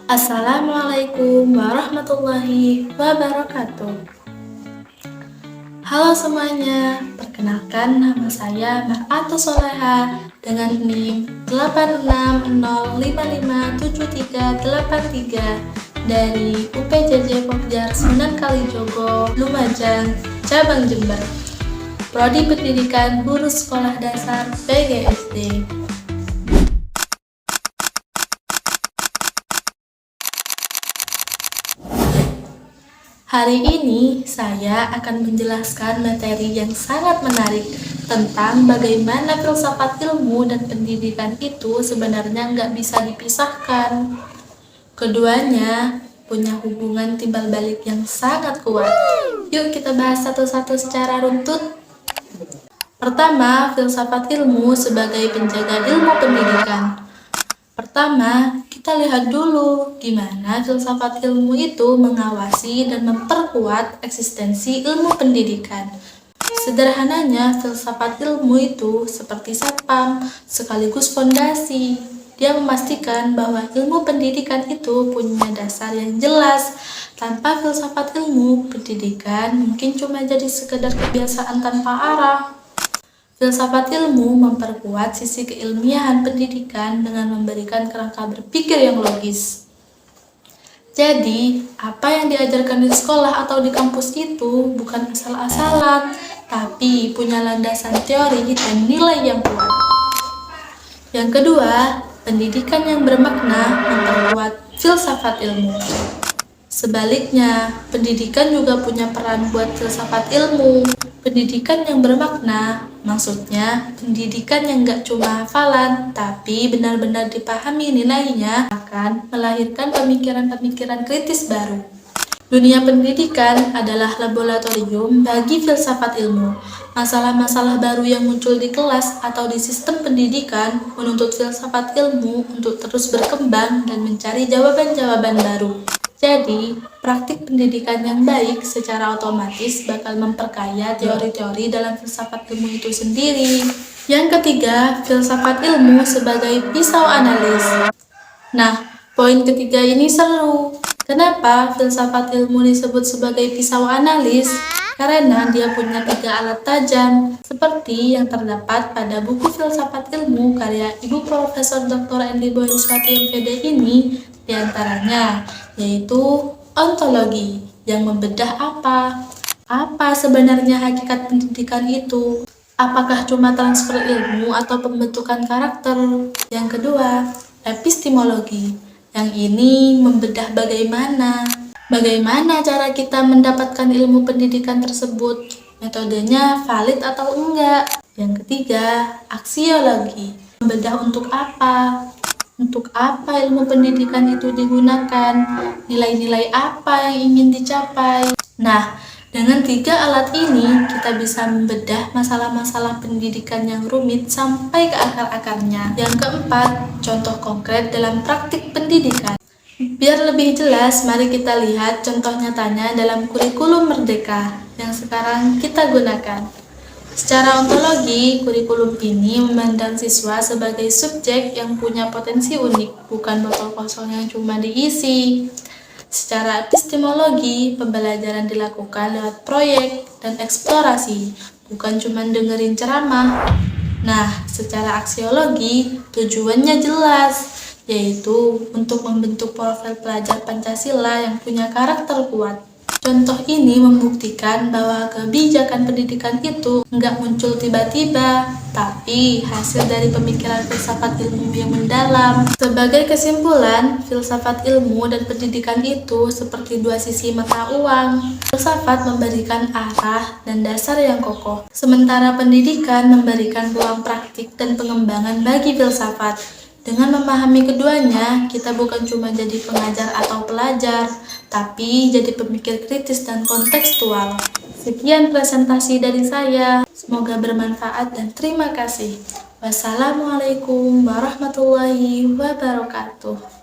Assalamualaikum warahmatullahi wabarakatuh. Halo semuanya, perkenalkan nama saya Mar'atus Soleha dengan NIM 86055738 dari UPJJ Pokjar Sunan Kalijogo, Lumajang, Cabang Jember. Prodi Pendidikan Guru Sekolah Dasar PGSD. Hari ini saya akan menjelaskan materi yang sangat menarik tentang bagaimana filsafat ilmu dan pendidikan itu sebenarnya nggak bisa dipisahkan. Keduanya punya hubungan timbal balik yang sangat kuat. Yuk kita bahas satu-satu secara runtut. Pertama, filsafat ilmu sebagai penjaga ilmu pendidikan. Pertama, kita lihat dulu gimana filsafat ilmu itu mengawasi dan memperkuat eksistensi ilmu pendidikan. Sederhananya, filsafat ilmu itu seperti satpam, sekaligus fondasi. Dia memastikan bahwa ilmu pendidikan itu punya dasar yang jelas. Tanpa filsafat ilmu, pendidikan mungkin cuma jadi sekedar kebiasaan tanpa arah. Filsafat ilmu memperkuat sisi keilmiahan pendidikan dengan memberikan kerangka berpikir yang logis. Jadi, apa yang diajarkan di sekolah atau di kampus itu bukan asal-asalan, tapi punya landasan teori dan nilai yang kuat. Yang kedua, pendidikan yang bermakna memperkuat filsafat ilmu. Sebaliknya, pendidikan juga punya peran buat filsafat ilmu. Pendidikan yang bermakna, maksudnya pendidikan yang gak cuma hafalan, tapi benar-benar dipahami nilainya akan melahirkan pemikiran-pemikiran kritis baru. Dunia pendidikan adalah laboratorium bagi filsafat ilmu. Masalah-masalah baru yang muncul di kelas atau di sistem pendidikan menuntut filsafat ilmu untuk terus berkembang dan mencari jawaban-jawaban baru. Jadi, praktik pendidikan yang baik secara otomatis bakal memperkaya teori-teori dalam filsafat ilmu itu sendiri. Yang ketiga, filsafat ilmu sebagai pisau analis. Nah, poin ketiga ini seru. Kenapa filsafat ilmu disebut sebagai pisau analis? Karena dia punya 3 alat tajam, seperti yang terdapat pada buku Filsafat Ilmu karya Ibu Profesor Dr. Endi Boyenswati MPD ini, diantaranya yaitu ontologi, yang membedah apa sebenarnya hakikat pendidikan itu, apakah cuma transfer ilmu atau pembentukan karakter. Yang kedua, epistemologi, yang ini membedah bagaimana cara kita mendapatkan ilmu pendidikan tersebut, metodenya valid atau enggak. Yang ketiga, aksiologi, membedah untuk apa ilmu pendidikan itu digunakan, nilai-nilai apa yang ingin dicapai. Nah, dengan 3 alat ini kita bisa membedah masalah-masalah pendidikan yang rumit sampai ke akar-akarnya. Yang keempat, contoh konkret dalam praktik pendidikan. Biar lebih jelas, mari kita lihat contoh nyatanya dalam kurikulum Merdeka yang sekarang kita gunakan. Secara ontologi, kurikulum ini memandang siswa sebagai subjek yang punya potensi unik, bukan botol kosong yang cuma diisi. Secara epistemologi, pembelajaran dilakukan lewat proyek dan eksplorasi, bukan cuma dengerin ceramah. Nah, secara aksiologi, tujuannya jelas, yaitu untuk membentuk profil pelajar Pancasila yang punya karakter kuat. Contoh ini membuktikan bahwa kebijakan pendidikan itu nggak muncul tiba-tiba, tapi hasil dari pemikiran filsafat ilmu yang mendalam. Sebagai kesimpulan, filsafat ilmu dan pendidikan itu seperti 2 sisi mata uang. Filsafat memberikan arah dan dasar yang kokoh, sementara pendidikan memberikan ruang praktik dan pengembangan bagi filsafat. Dengan memahami keduanya, kita bukan cuma jadi pengajar atau pelajar, tapi jadi pemikir kritis dan kontekstual. Sekian presentasi dari saya, semoga bermanfaat dan terima kasih. Wassalamualaikum warahmatullahi wabarakatuh.